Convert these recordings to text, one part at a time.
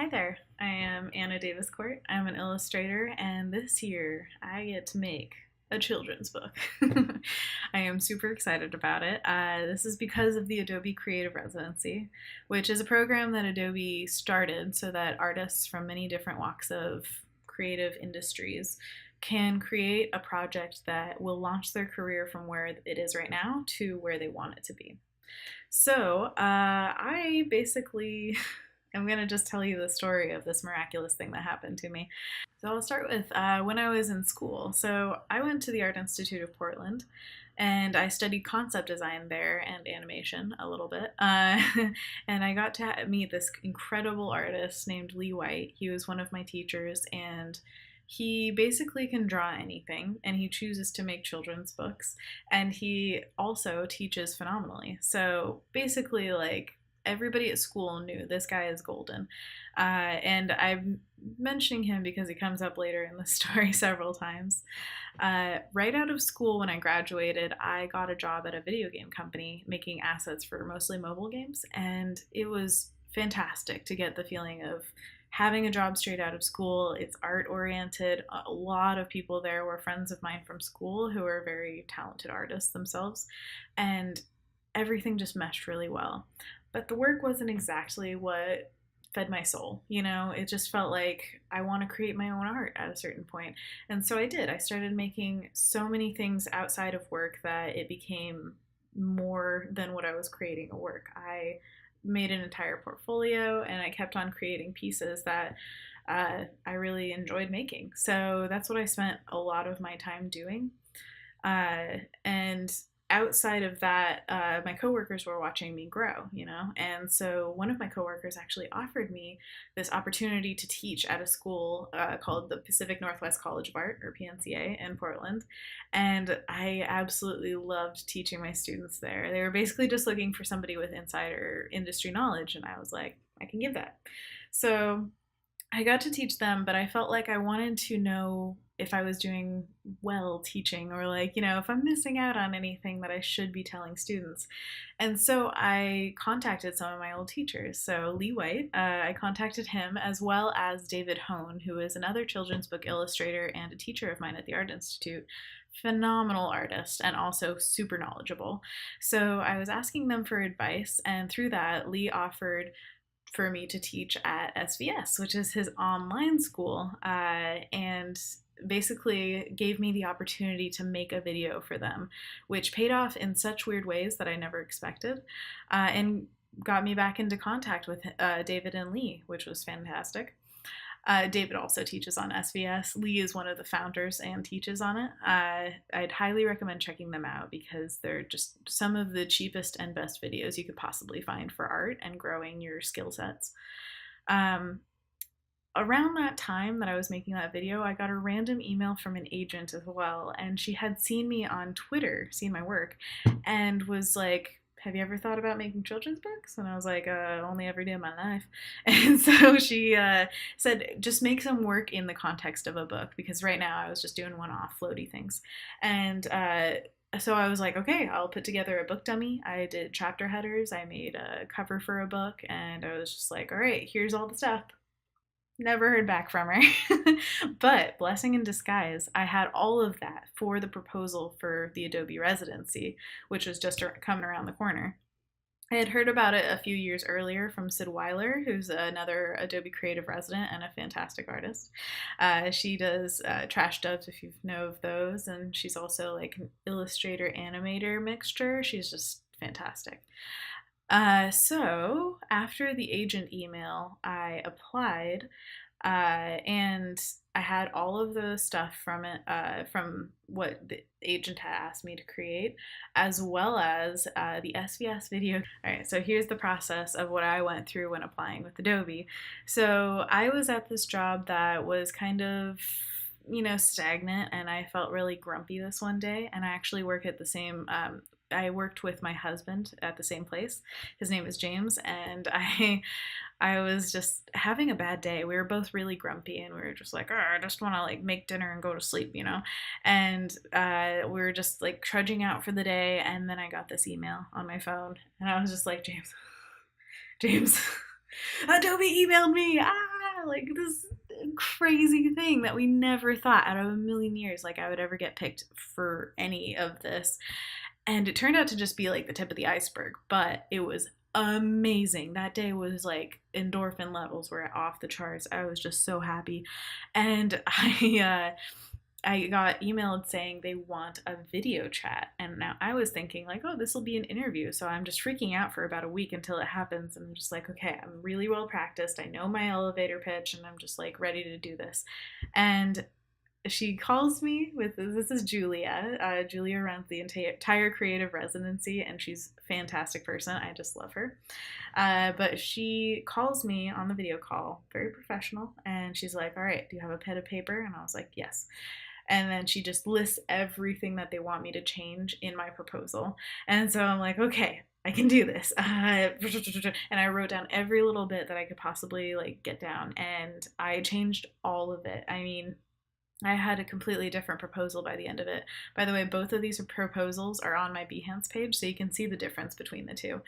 Hi there, I am Anna Davis Court. I'm an illustrator, and this year I get to make a children's book. I am super excited about it. This is because of the Adobe Creative Residency, which is a program that Adobe started so that artists from many different walks of creative industries can create a project that will launch their career from where it is right now to where they want it to be. So I basically I'm gonna just tell you the story of this miraculous thing that happened to me. So I'll start with when I was in school. So I went to the Art Institute of Portland, and I studied concept design there and animation a little bit. And I got to meet this incredible artist named Lee White. He was one of my teachers, and he basically can draw anything, and he chooses to make children's books, and he also teaches phenomenally. So basically, like, everybody at school knew this guy is golden. And I'm mentioning him because he comes up later in the story several times. Right out of school, when I graduated, I got a job at a video game company making assets for mostly mobile games, and it was fantastic to get the feeling of having a job straight out of school. It's art oriented. A lot of people there were friends of mine from school who are very talented artists themselves, and everything just meshed really well. But the work wasn't exactly what fed my soul. It just felt like I want to create my own art at a certain point. And so I did. I started making so many things outside of work that it became more than what I was creating at work. I made an entire portfolio, and I kept on creating pieces that I really enjoyed making. So that's what I spent a lot of my time doing. And outside of that, my coworkers were watching me grow. And so one of my coworkers actually offered me this opportunity to teach at a school called the Pacific Northwest College of Art, or PNCA, in Portland. And I absolutely loved teaching my students there. They were basically just looking for somebody with insider industry knowledge, and I was like, I can give that. So I got to teach them, but I felt like I wanted to know if I was doing well teaching, or, like, if I'm missing out on anything that I should be telling students. And so I contacted some of my old teachers. So Lee White, I contacted him, as well as David Hone, who is another children's book illustrator and a teacher of mine at the Art Institute. Phenomenal artist and also super knowledgeable. So I was asking them for advice, and through that, Lee offered for me to teach at SVS, which is his online school, and basically gave me the opportunity to make a video for them, which paid off in such weird ways that I never expected, and got me back into contact with David and Lee, which was fantastic. David also teaches on SVS. Lee is one of the founders and teaches on it. I'd highly recommend checking them out because they're just some of the cheapest and best videos you could possibly find for art and growing your skill sets. Um, Around that time that I was making that video, I got a random email from an agent as well, and she had seen me on Twitter, seen my work, and was like, have you ever thought about making children's books? And I was like, only every day of my life. And so she said, just make some work in the context of a book, because right now I was just doing one-off floaty things. And so I was like, okay, I'll put together a book dummy. I did chapter headers. I made a cover for a book, and I was just like, all right, here's all the stuff. Never heard back from her. But blessing in disguise, I had all of that for the proposal for the Adobe Residency, which was just coming around the corner. I had heard about it a few years earlier from Sid W, who's another Adobe Creative resident and a fantastic artist. She does Trash Dubs, if you know of those, and she's also like an illustrator animator mixture. She's just fantastic. So after the agent email, I applied, and I had all of the stuff from it, from what the agent had asked me to create, as well as the SVS video. All right, so here's the process of what I went through when applying with Adobe. So I was at this job that was kind of stagnant, and I felt really grumpy this one day, and I actually work at the same I worked with my husband at the same place. His name is James, and I was just having a bad day. We were both really grumpy, and we were just like, oh, I just want to like make dinner and go to sleep. And we were just like trudging out for the day, and then I got this email on my phone, and I was just like, James, Adobe emailed me. Ah! like this crazy thing that we never thought out of a million years like I would ever get picked for any of this. And it turned out to just be like the tip of the iceberg, but it was amazing. That day was like endorphin levels were off the charts. I was just so happy. And I got emailed saying they want a video chat. And now I was thinking, like, oh, this will be an interview. So I'm just freaking out for about a week until it happens. And I'm just like, okay, I'm really well practiced. I know my elevator pitch and I'm just like ready to do this. And she calls me with this is Julia. Julia runs the entire creative residency, and she's a fantastic person. I just love her. But she calls me on the video call, very professional, and she's like, "All right, do you have a pen and paper?" And I was like, "Yes." And then she just lists everything that they want me to change in my proposal. And so I'm like, okay, I can do this. And I wrote down every little bit that I could possibly like get down, and I changed all of it. I mean, I had a completely different proposal by the end of it. By the way, both of these proposals are on my Behance page, so you can see the difference between the two.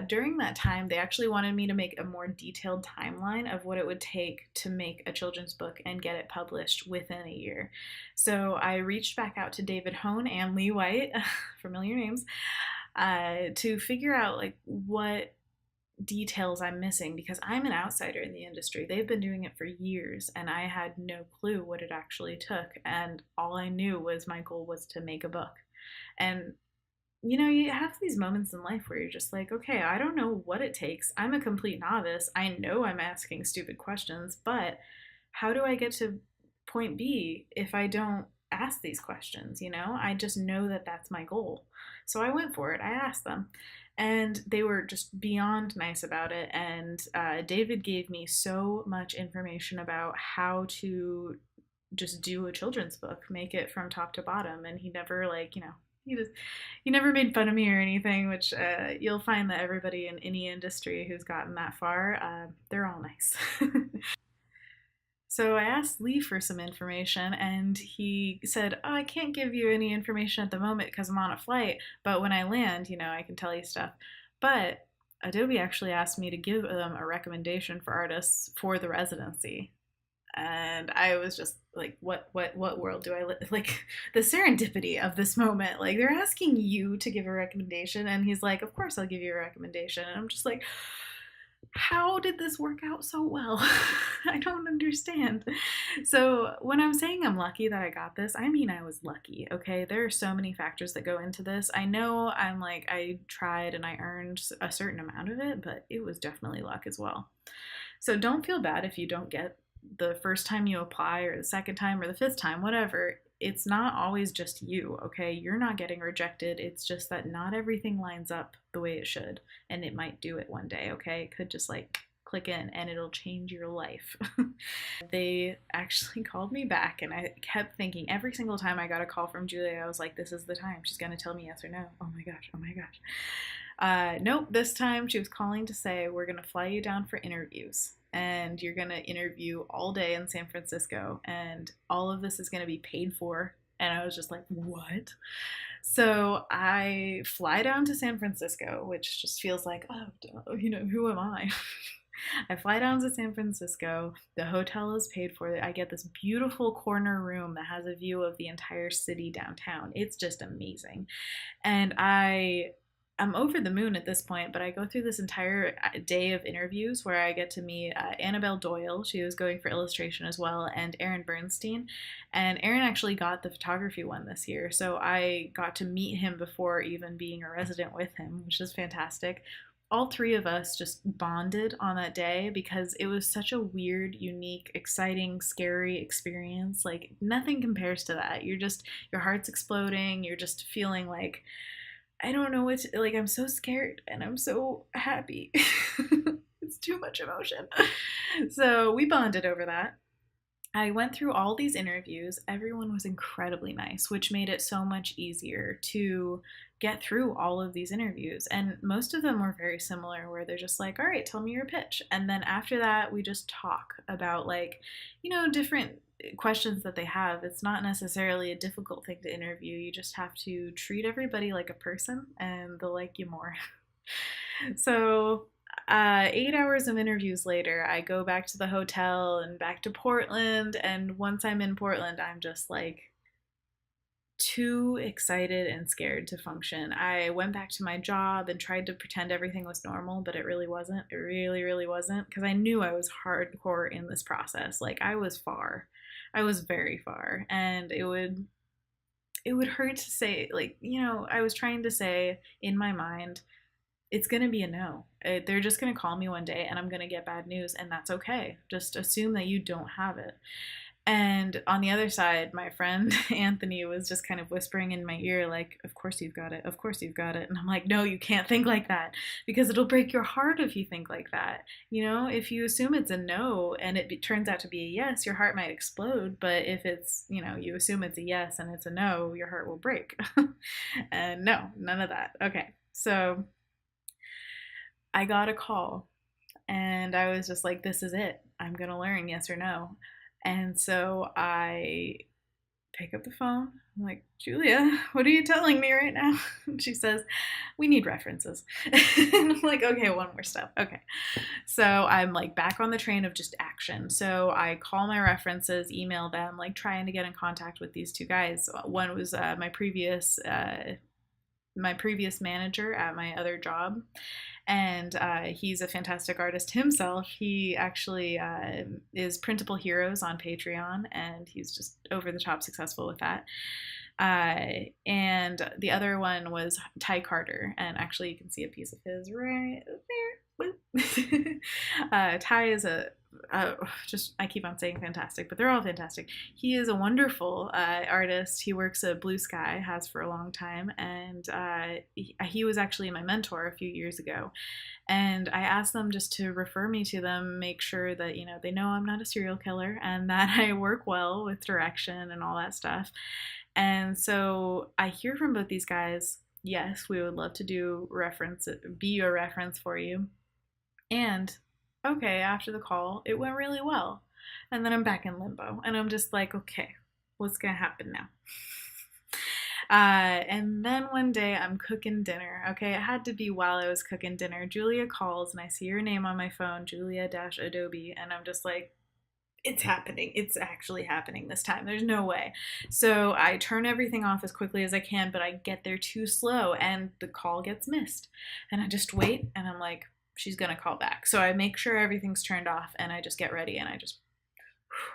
During that time, they actually wanted me to make a more detailed timeline of what it would take to make a children's book and get it published within a year. So I reached back out to David Hone and Lee White, familiar names, to figure out like what details I'm missing because I'm an outsider in the industry. They've been doing it for years and I had no clue what it actually took. And all I knew was my goal was to make a book. And you know, you have these moments in life where you're just like, okay, I don't know what it takes. I'm a complete novice. I know I'm asking stupid questions, but how do I get to point B if I don't ask these questions? You know, I just know that that's my goal. So I went for it. I asked them, and they were just beyond nice about it. And David gave me so much information about how to just do a children's book, make it from top to bottom. And he never like, you know, he never made fun of me or anything, which you'll find that everybody in any industry who's gotten that far, they're all nice. So I asked Lee for some information, and he said, "Oh, I can't give you any information at the moment because I'm on a flight, but when I land, you know, I can tell you stuff." But Adobe actually asked me to give them a recommendation for artists for the residency. And I was just like, what world do I live? Like the serendipity of this moment. Like they're asking you to give a recommendation, and he's like, "Of course I'll give you a recommendation." And I'm just like, how did this work out so well? I don't understand. So, when I'm saying I'm lucky that I got this, I mean I was lucky, okay? There are so many factors that go into this. I know I'm like, I tried and I earned a certain amount of it, but it was definitely luck as well. So, don't feel bad if you don't get the first time you apply or the second time or the fifth time, whatever. It's not always just you, okay? You're not getting rejected. It's just that not everything lines up the way it should, and it might do it one day, okay? It could just like click in and it'll change your life. They actually called me back, and I kept thinking every single time I got a call from Julia, I was like, this is the time. She's gonna tell me yes or no. Oh my gosh, oh my gosh. Nope, this time she was calling to say, we're gonna fly you down for interviews. And you're gonna interview all day in San Francisco, and all of this is gonna be paid for. And I was just like, what? So I fly down to San Francisco, which just feels like, oh, you know, who am I? I fly down to San Francisco. The hotel is paid for. I get this beautiful corner room that has a view of the entire city downtown. It's just amazing. And I'm over the moon at this point, but I go through this entire day of interviews where I get to meet Annabelle Doyle. She was going for illustration as well, and Aaron Bernstein. And Aaron actually got the photography one this year, so I got to meet him before even being a resident with him, which is fantastic. All three of us just bonded on that day because it was such a weird, unique, exciting, scary experience. Like nothing compares to that. Your heart's exploding. You're just feeling like, I don't know what to, like, I'm so scared and I'm so happy. It's too much emotion. So we bonded over that. I went through all these interviews. Everyone was incredibly nice, which made it so much easier to get through all of these interviews. And most of them were very similar, where they're just like, all right, tell me your pitch. And then after that, we just talk about, like, you know, different questions that they have. It's not necessarily a difficult thing to interview. You just have to treat everybody like a person and they'll like you more. So 8 hours of interviews later, I go back to the hotel and back to Portland. And once I'm in Portland, I'm just like too excited and scared to function. I went back to my job and tried to pretend everything was normal, but it really wasn't. It really, really wasn't, because I knew I was hardcore in this process. Like I was far. I was very far, and it would hurt to say, like, I was trying to say in my mind, it's going to be a no. They're just going to call me one day and I'm going to get bad news, and that's okay. Just assume that you don't have it. And on the other side, my friend Anthony was just kind of whispering in my ear, like, of course you've got it. Of course you've got it. And I'm like, no, you can't think like that, because it'll break your heart if you think like that. If you assume it's a no and it turns out to be a yes, your heart might explode. But if it's, you assume it's a yes and it's a no, your heart will break. And no, none of that. Okay. So I got a call and I was just like, this is it. I'm going to learn, yes or no. And so I pick up the phone. I'm like, Julia, what are you telling me right now? And she says, we need references. And I'm like, okay, one more step. Okay. So I'm like back on the train of just action. So I call my references, email them, like trying to get in contact with these two guys. One was my previous manager at my other job, and he's a fantastic artist himself. He actually is Printable Heroes on Patreon, and he's just over the top successful with that. And the other one was Ty Carter, and actually you can see a piece of his right there. Ty is just, I keep on saying fantastic, but they're all fantastic. He is a wonderful artist. He works at Blue Sky, has for a long time, and he was actually my mentor a few years ago. And I asked them just to refer me to them, make sure that they know I'm not a serial killer and that I work well with direction and all that stuff. And so I hear from both these guys, yes, we would love to be a reference for you. And okay, after the call, it went really well. And then I'm back in limbo. And I'm just like, okay, what's going to happen now? And then one day I'm cooking dinner. Okay, it had to be while I was cooking dinner. Julia calls and I see her name on my phone, Julia-Adobe. And I'm just like, it's happening. It's actually happening this time. There's no way. So I turn everything off as quickly as I can, but I get there too slow and the call gets missed. And I just wait and I'm like, she's going to call back. So I make sure everything's turned off and I just get ready and I just,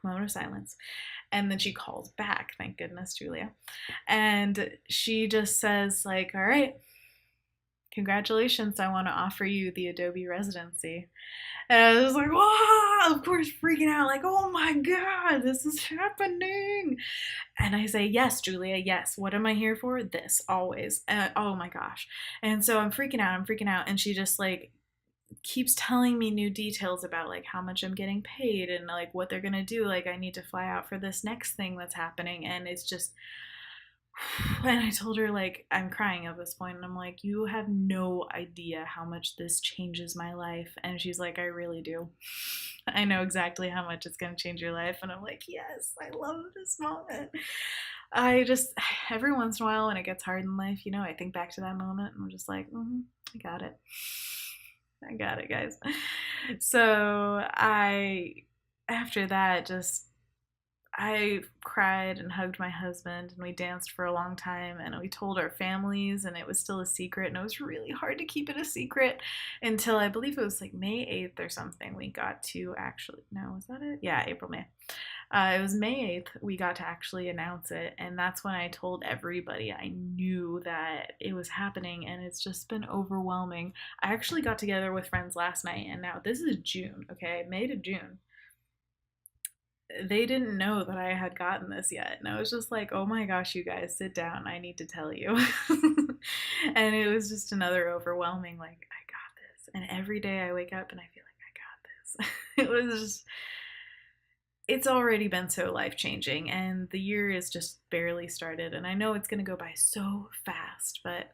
moment of silence. And then she calls back. Thank goodness, Julia. And she just says, like, all right, congratulations. I want to offer you the Adobe Residency. And I was like, wow, of course, freaking out, like, oh my God, this is happening. And I say, yes, Julia, yes. What am I here for? This, always. Oh my gosh. And so I'm freaking out. And she just like keeps telling me new details about like how much I'm getting paid and like what they're going to do. Like I need to fly out for this next thing that's happening. And it's just, and I told her, like, I'm crying at this point, and I'm like, you have no idea how much this changes my life. And she's like, I really do. I know exactly how much it's going to change your life. And I'm like, yes, I love this moment. I just, every once in a while when it gets hard in life, I think back to that moment and I'm just like, I got it. I got it, guys. So after that, I cried and hugged my husband and we danced for a long time and we told our families and it was still a secret and it was really hard to keep it a secret until I believe it was like May 8th or something. We got to actually, no, was that it? Yeah, April, May. It was May 8th we got to actually announce it, and that's when I told everybody. I knew that it was happening and it's just been overwhelming. I actually got together with friends last night and now this is June, okay? May to June. They didn't know that I had gotten this yet. And I was just like, oh my gosh, you guys, sit down. I need to tell you. And it was just another overwhelming, like, I got this. And every day I wake up and I feel like I got this. It was just, it's already been so life changing. And the year is just barely started. And I know it's going to go by so fast, but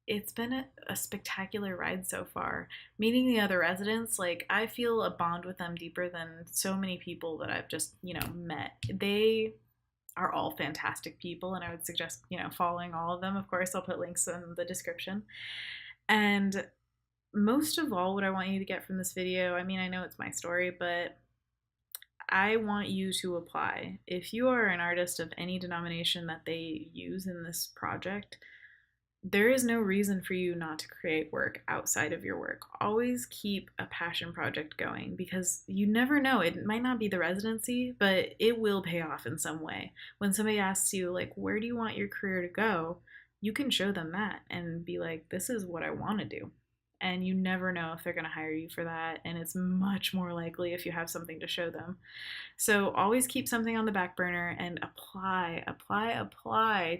it's been a spectacular ride so far. Meeting the other residents, like I feel a bond with them deeper than so many people that I've just, met. They are all fantastic people and I would suggest, following all of them. Of course, I'll put links in the description. And most of all, what I want you to get from this video, I mean, I know it's my story, but I want you to apply. If you are an artist of any denomination that they use in this project, there is no reason for you not to create work outside of your work. Always keep a passion project going because you never know. It might not be the residency, but it will pay off in some way. When somebody asks you, like, where do you want your career to go? You can show them that and be like, this is what I want to do. And you never know if they're going to hire you for that. And it's much more likely if you have something to show them. So always keep something on the back burner and apply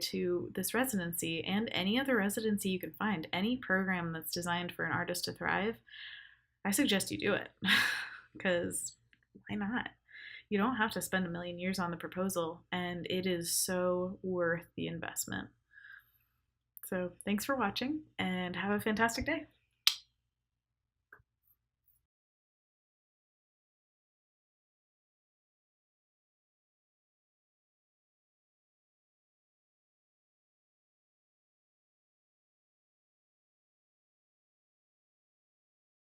to this residency and any other residency you can find. Any program that's designed for an artist to thrive, I suggest you do it because why not? You don't have to spend a million years on the proposal, and it is so worth the investment. So thanks for watching and have a fantastic day.